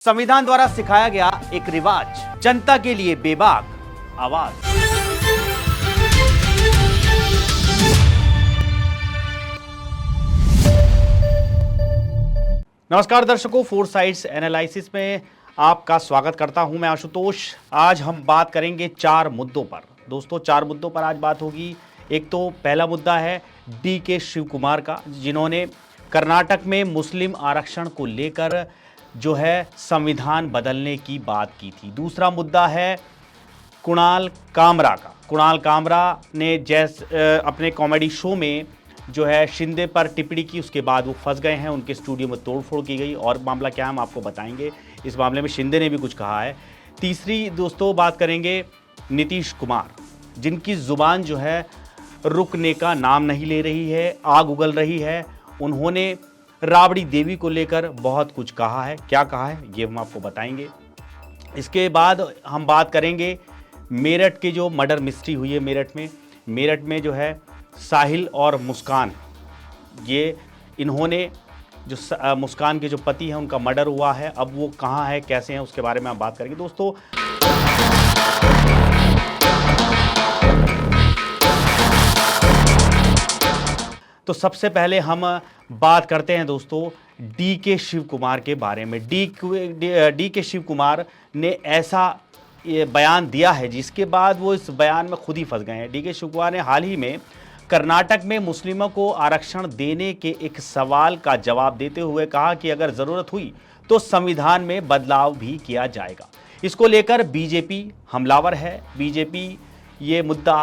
संविधान द्वारा सिखाया गया एक रिवाज, जनता के लिए बेबाक आवाज। नमस्कार दर्शकों, फोर साइड्स एनालिसिस में आपका स्वागत करता हूं मैं आशुतोष। आज हम बात करेंगे चार मुद्दों पर। दोस्तों, चार मुद्दों पर आज बात होगी। एक तो पहला मुद्दा है DK शिव कुमार का, जिन्होंने कर्नाटक में मुस्लिम आरक्षण को लेकर जो है संविधान बदलने की बात की थी। दूसरा मुद्दा है कुणाल कामरा का। कुणाल कामरा ने अपने कॉमेडी शो में जो है शिंदे पर टिप्पणी की, उसके बाद वो फंस गए हैं, उनके स्टूडियो में तोड़फोड़ की गई और मामला क्या है हम आपको बताएंगे। इस मामले में शिंदे ने भी कुछ कहा है। तीसरी दोस्तों बात करेंगे नीतीश कुमार, जिनकी ज़ुबान जो है रुकने का नाम नहीं ले रही है, आग उगल रही है। उन्होंने राबड़ी देवी को लेकर बहुत कुछ कहा है। क्या कहा है ये हम आपको बताएंगे। इसके बाद हम बात करेंगे मेरठ के जो मर्डर मिस्ट्री हुई है मेरठ में जो है साहिल और मुस्कान, ये इन्होंने जो मुस्कान के जो पति हैं उनका मर्डर हुआ है। अब वो कहाँ है, कैसे हैं, उसके बारे में हम बात करेंगे दोस्तों। तो सबसे पहले हम बात करते हैं दोस्तों DK शिव कुमार के बारे में। DK शिव कुमार ने ऐसा बयान दिया है जिसके बाद वो इस बयान में खुद ही फंस गए हैं। DK शिव कुमार ने हाल ही में कर्नाटक में मुस्लिमों को आरक्षण देने के एक सवाल का जवाब देते हुए कहा कि अगर ज़रूरत हुई तो संविधान में बदलाव भी किया जाएगा। इसको लेकर बीजेपी हमलावर है। ये मुद्दा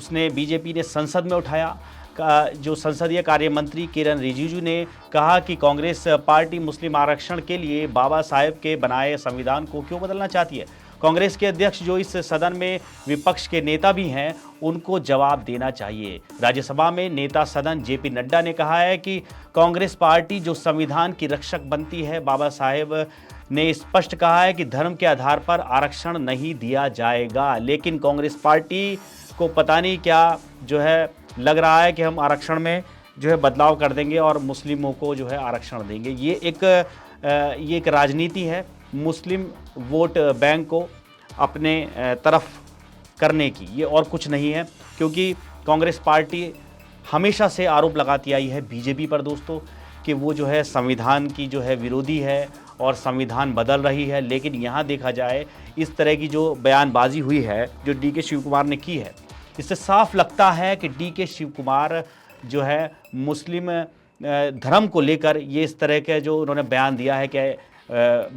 बीजेपी ने संसद में उठाया। जो संसदीय कार्य मंत्री किरण रिजिजू ने कहा कि कांग्रेस पार्टी मुस्लिम आरक्षण के लिए बाबा साहेब के बनाए संविधान को क्यों बदलना चाहती है। कांग्रेस के अध्यक्ष, जो इस सदन में विपक्ष के नेता भी हैं, उनको जवाब देना चाहिए। राज्यसभा में नेता सदन JP नड्डा ने कहा है कि कांग्रेस पार्टी जो संविधान की रक्षक बनती है, बाबा साहेब ने स्पष्ट कहा है कि धर्म के आधार पर आरक्षण नहीं दिया जाएगा। लेकिन कांग्रेस पार्टी को पता नहीं क्या जो है लग रहा है कि हम आरक्षण में जो है बदलाव कर देंगे और मुस्लिमों को जो है आरक्षण देंगे। ये एक राजनीति है मुस्लिम वोट बैंक को अपने तरफ करने की, ये और कुछ नहीं है। क्योंकि कांग्रेस पार्टी हमेशा से आरोप लगाती आई है बीजेपी पर दोस्तों कि वो जो है संविधान की जो है विरोधी है और संविधान बदल रही है। लेकिन यहाँ देखा जाए इस तरह की जो बयानबाजी हुई है जो DK शिव कुमार ने की है, इससे साफ लगता है कि DK शिव कुमार जो है मुस्लिम धर्म को लेकर ये इस तरह के जो उन्होंने बयान दिया है कि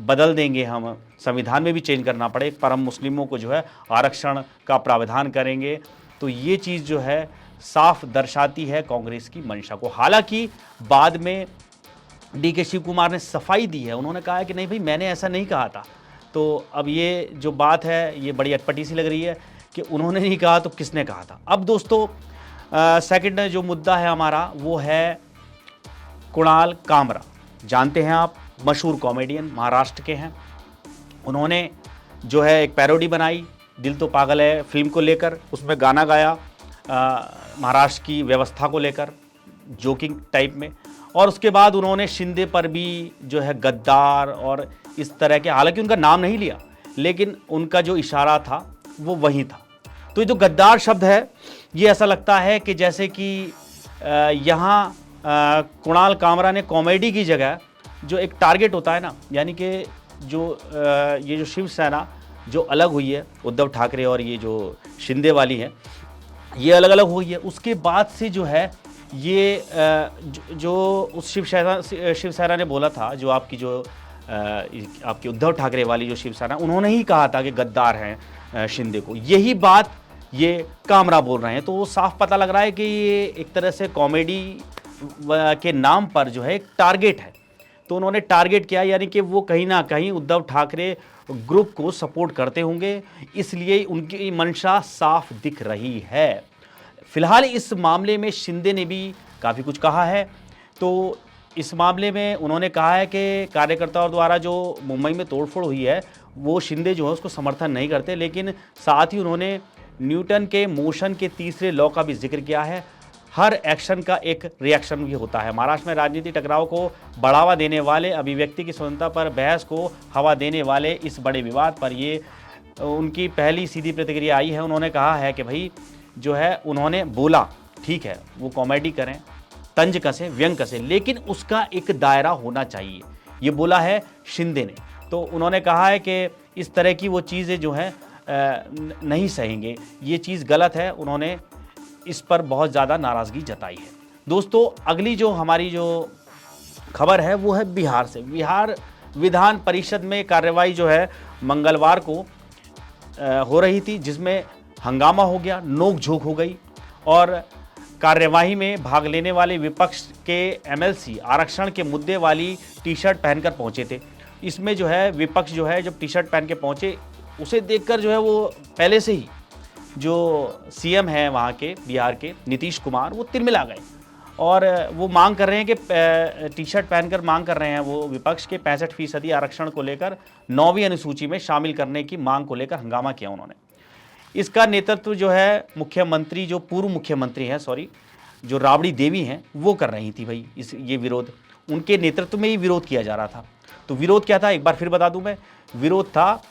बदल देंगे, हम संविधान में भी चेंज करना पड़े पर हम मुस्लिमों को जो है आरक्षण का प्रावधान करेंगे। तो ये चीज़ जो है साफ दर्शाती है कांग्रेस की मंशा को। हालांकि बाद में DK शिव कुमार ने सफाई दी है। उन्होंने कहा है कि नहीं भाई, मैंने ऐसा नहीं कहा था। तो अब ये जो बात है ये बड़ी अटपटी सी लग रही है कि उन्होंने नहीं कहा तो किसने कहा था। अब दोस्तों सेकंड जो मुद्दा है हमारा वो है कुणाल कामरा। जानते हैं आप, मशहूर कॉमेडियन, महाराष्ट्र के हैं। उन्होंने जो है एक पैरोडी बनाई दिल तो पागल है फिल्म को लेकर। उसमें गाना गाया महाराष्ट्र की व्यवस्था को लेकर, जोकिंग टाइप में। और उसके बाद उन्होंने शिंदे पर भी जो है गद्दार और इस तरह के, हालांकि उनका नाम नहीं लिया लेकिन उनका जो इशारा था वो वही था। तो ये जो गद्दार शब्द है, ये ऐसा लगता है कि जैसे कि यहाँ कुणाल कामरा ने कॉमेडी की जगह जो एक टारगेट होता है ना, यानी कि ये जो शिवसेना जो अलग हुई है, उद्धव ठाकरे और ये जो शिंदे वाली है, ये अलग अलग हुई है। उसके बाद से जो है ये जो उस शिवसेना ने बोला था, जो आपकी उद्धव ठाकरे वाली जो शिवसेना, उन्होंने ही कहा था कि गद्दार हैं शिंदे को। यही बात ये कामरा बोल रहे हैं। तो वो साफ पता लग रहा है कि ये एक तरह से कॉमेडी के नाम पर जो है एक टारगेट है। तो उन्होंने टारगेट किया, यानी कि वो कहीं ना कहीं उद्धव ठाकरे ग्रुप को सपोर्ट करते होंगे, इसलिए उनकी मंशा साफ दिख रही है। फिलहाल इस मामले में शिंदे ने भी काफ़ी कुछ कहा है। तो इस मामले में उन्होंने कहा है कि कार्यकर्ताओं द्वारा जो मुंबई में तोड़फोड़ हुई है वो शिंदे जो है उसको समर्थन नहीं करते। लेकिन साथ ही उन्होंने न्यूटन के मोशन के तीसरे लॉ का भी जिक्र किया है। हर एक्शन का एक रिएक्शन भी होता है। महाराष्ट्र में राजनीतिक टकराव को बढ़ावा देने वाले, अभिव्यक्ति की स्वतंत्रता पर बहस को हवा देने वाले इस बड़े विवाद पर ये उनकी पहली सीधी प्रतिक्रिया आई है। उन्होंने कहा है कि भाई जो है, उन्होंने बोला ठीक है वो कॉमेडी करें, तंज कसें, व्यंग कसें, लेकिन उसका एक दायरा होना चाहिए। ये बोला है शिंदे ने। तो उन्होंने कहा है कि इस तरह की वो चीज़ें जो हैं नहीं सहेंगे, ये चीज़ गलत है। उन्होंने इस पर बहुत ज़्यादा नाराज़गी जताई है। दोस्तों अगली जो हमारी जो खबर है वो है बिहार से। बिहार विधान परिषद में कार्यवाही जो है मंगलवार को हो रही थी, जिसमें हंगामा हो गया, नोक-झोंक हो गई और कार्यवाही में भाग लेने वाले विपक्ष के एमएलसी आरक्षण के मुद्दे वाली टी शर्ट पहनकर पहुंचे थे। इसमें जो है विपक्ष जो है जब टी शर्ट पहन के पहुंचे, उसे देखकर जो है वो पहले से ही जो सीएम है वहाँ के बिहार के नीतीश कुमार, वो तिलमिला गए और वो मांग कर रहे हैं कि टी शर्ट पहनकर मांग कर रहे हैं वो विपक्ष के 65% आरक्षण को लेकर 9वीं अनुसूची में शामिल करने की मांग को लेकर हंगामा किया उन्होंने। इसका नेतृत्व जो है मुख्यमंत्री, जो पूर्व मुख्यमंत्री हैं जो राबड़ी देवी हैं, वो कर रही थी भाई। ये विरोध उनके नेतृत्व में ही विरोध किया जा रहा था। तो विरोध क्या था, एक बार फिर बता दूं मैं। विरोध था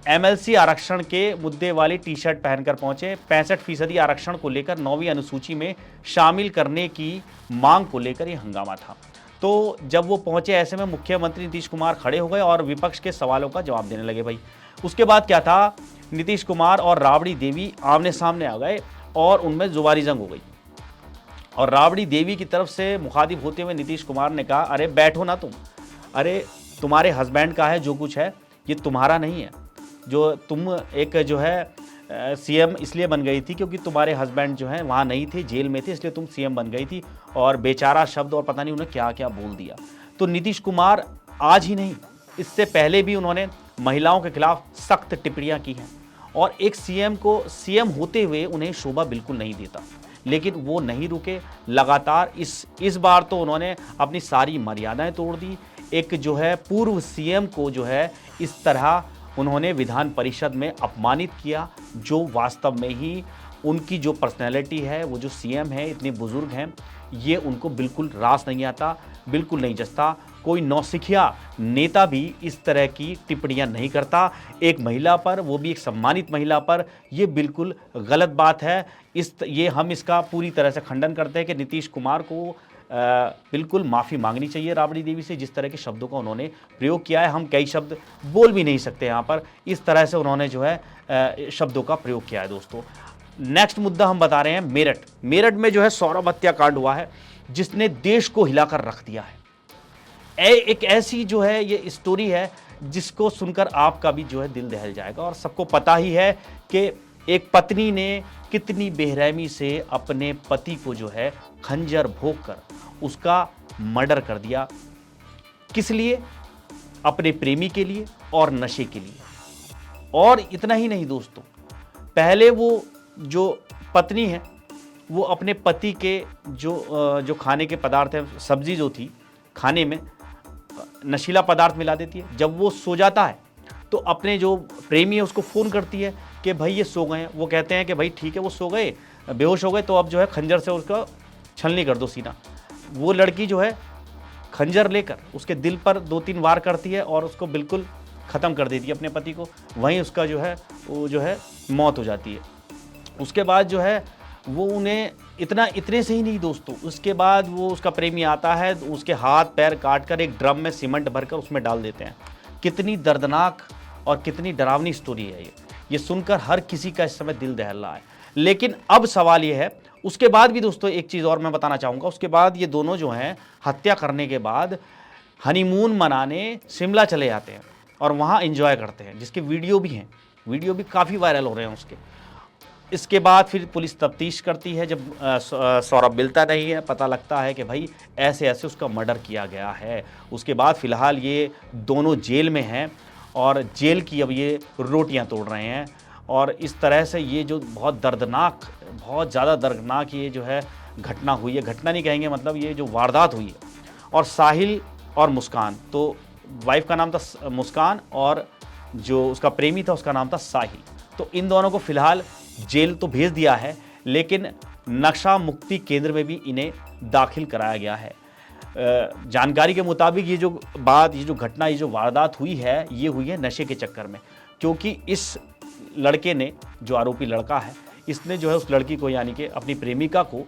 एमएलसी आरक्षण के मुद्दे वाली टी शर्ट पहनकर पहुंचे, 65% आरक्षण को लेकर 9वीं अनुसूची में शामिल करने की मांग को लेकर ये हंगामा था। तो जब वो पहुंचे, ऐसे में मुख्यमंत्री नीतीश कुमार खड़े हो गए और विपक्ष के सवालों का जवाब देने लगे भाई। उसके बाद क्या था, नीतीश कुमार और राबड़ी देवी आमने सामने आ गए और उनमें जुबानी जंग हो गई। और राबड़ी देवी की तरफ से मुखातिब होते हुए नीतीश कुमार ने कहा, अरे बैठो ना तुम, अरे तुम्हारे हस्बैंड का है जो कुछ है, ये तुम्हारा नहीं है। जो तुम एक जो है सीएम इसलिए बन गई थी क्योंकि तुम्हारे हस्बैंड जो हैं वहाँ नहीं थे, जेल में थे, इसलिए तुम सीएम बन गई थी। और बेचारा शब्द और पता नहीं उन्हें क्या क्या बोल दिया। तो नीतीश कुमार आज ही नहीं, इससे पहले भी उन्होंने महिलाओं के खिलाफ सख्त टिप्पणियाँ की हैं और एक सीएम को सीएम होते हुए उन्हें शोभा बिल्कुल नहीं देता। लेकिन वो नहीं रुके, लगातार इस बार तो उन्होंने अपनी सारी मर्यादाएं तोड़ दी। एक जो है पूर्व सीएम को जो है इस तरह उन्होंने विधान परिषद में अपमानित किया, जो वास्तव में ही उनकी जो पर्सनैलिटी है, वो जो सीएम है, इतने बुजुर्ग हैं, ये उनको बिल्कुल रास नहीं आता, बिल्कुल नहीं जचता। कोई नौसिखिया नेता भी इस तरह की टिप्पणियां नहीं करता एक महिला पर, वो भी एक सम्मानित महिला पर। ये बिल्कुल गलत बात है। हम इसका पूरी तरह से खंडन करते हैं कि नीतीश कुमार को बिल्कुल माफ़ी मांगनी चाहिए राबड़ी देवी से। जिस तरह के शब्दों का उन्होंने प्रयोग किया है, हम कई शब्द बोल भी नहीं सकते यहाँ पर, इस तरह से उन्होंने जो है शब्दों का प्रयोग किया है। दोस्तों नेक्स्ट मुद्दा हम बता रहे हैं मेरठ में जो है सौरभ हत्याकांड हुआ है, जिसने देश को हिलाकर रख दिया है। एक ऐसी जो है ये स्टोरी है जिसको सुनकर आपका भी जो है दिल दहल जाएगा। और सबको पता ही है कि एक पत्नी ने कितनी बेरहमी से अपने पति को जो है खंजर भोंक कर उसका मर्डर कर दिया। किस लिए? अपने प्रेमी के लिए और नशे के लिए। और इतना ही नहीं दोस्तों, पहले वो जो पत्नी है वो अपने पति के जो खाने के पदार्थ है, सब्जी जो थी खाने में नशीला पदार्थ मिला देती है। जब वो सो जाता है तो अपने जो प्रेमी है उसको फ़ोन करती है कि भाई ये सो गए हैं। वो कहते हैं कि भाई ठीक है, वो सो गए, बेहोश हो गए, तो अब जो है खंजर से उसका छलनी कर दो सीना। वो लड़की जो है खंजर लेकर उसके दिल पर 2-3 वार करती है और उसको बिल्कुल ख़त्म कर देती है अपने पति को। वहीं उसका जो है वो जो है मौत हो जाती है। उसके बाद जो है वो उन्हें इतने से ही नहीं दोस्तों, उसके बाद वो उसका प्रेमी आता है, उसके हाथ पैर काट कर एक ड्रम में सीमेंट भरकर उसमें डाल देते हैं। कितनी दर्दनाक और कितनी डरावनी स्टोरी है ये सुनकर हर किसी का इस समय दिल दहल रहा है। लेकिन अब सवाल ये है, उसके बाद भी दोस्तों एक चीज़ और मैं बताना चाहूँगा। उसके बाद ये दोनों जो हैं हत्या करने के बाद हनीमून मनाने शिमला चले जाते हैं और वहाँ एंजॉय करते हैं, जिसके वीडियो भी हैं, वीडियो भी काफ़ी वायरल हो रहे हैं उसके। इसके बाद फिर पुलिस तफ्तीश करती है। जब सौरभ मिलता नहीं है, पता लगता है कि भाई ऐसे ऐसे उसका मर्डर किया गया है। उसके बाद फ़िलहाल ये दोनों जेल में हैं और जेल की अब ये रोटियां तोड़ रहे हैं। और इस तरह से ये जो बहुत दर्दनाक, बहुत ज़्यादा दर्दनाक ये जो है घटना हुई है, घटना नहीं कहेंगे, मतलब ये जो वारदात हुई है। और साहिल और मुस्कान, तो वाइफ का नाम था मुस्कान और जो उसका प्रेमी था उसका नाम था साहिल। तो इन दोनों को फ़िलहाल जेल तो भेज दिया है, लेकिन नशा मुक्ति केंद्र में भी इन्हें दाखिल कराया गया है। जानकारी के मुताबिक ये जो घटना, ये जो वारदात हुई है, ये हुई है नशे के चक्कर में, क्योंकि इस लड़के ने, जो आरोपी लड़का है, इसने जो है उस लड़की को, यानी कि अपनी प्रेमिका को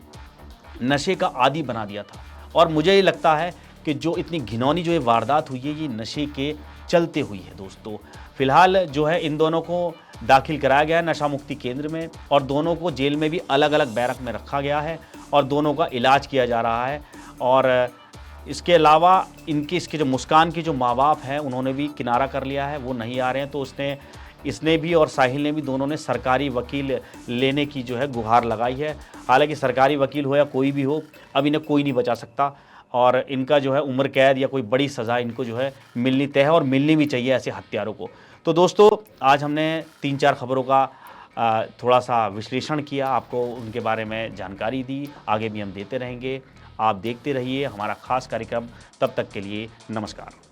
नशे का आदी बना दिया था। और मुझे ये लगता है कि जो इतनी घिनौनी जो ये वारदात हुई है, ये नशे के चलते हुई है दोस्तों। फिलहाल जो है इन दोनों को दाखिल कराया गया है नशा मुक्ति केंद्र में, और दोनों को जेल में भी अलग अलग बैरक में रखा गया है और दोनों का इलाज किया जा रहा है। और इसके अलावा इसके जो मुस्कान के जो माँ बाप हैं, उन्होंने भी किनारा कर लिया है, वो नहीं आ रहे हैं। तो इसने भी और साहिल ने भी, दोनों ने सरकारी वकील लेने की जो है गुहार लगाई है। हालांकि सरकारी वकील हो या कोई भी हो, अब इन्हें कोई नहीं बचा सकता और इनका जो है उम्र कैद या कोई बड़ी सज़ा इनको जो है मिलनी तय है, और मिलनी भी चाहिए ऐसे हत्यारों को। तो दोस्तों, आज हमने 3-4 खबरों का थोड़ा सा विश्लेषण किया, आपको उनके बारे में जानकारी दी। आगे भी हम देते रहेंगे। आप देखते रहिए हमारा खास कार्यक्रम। तब तक के लिए नमस्कार।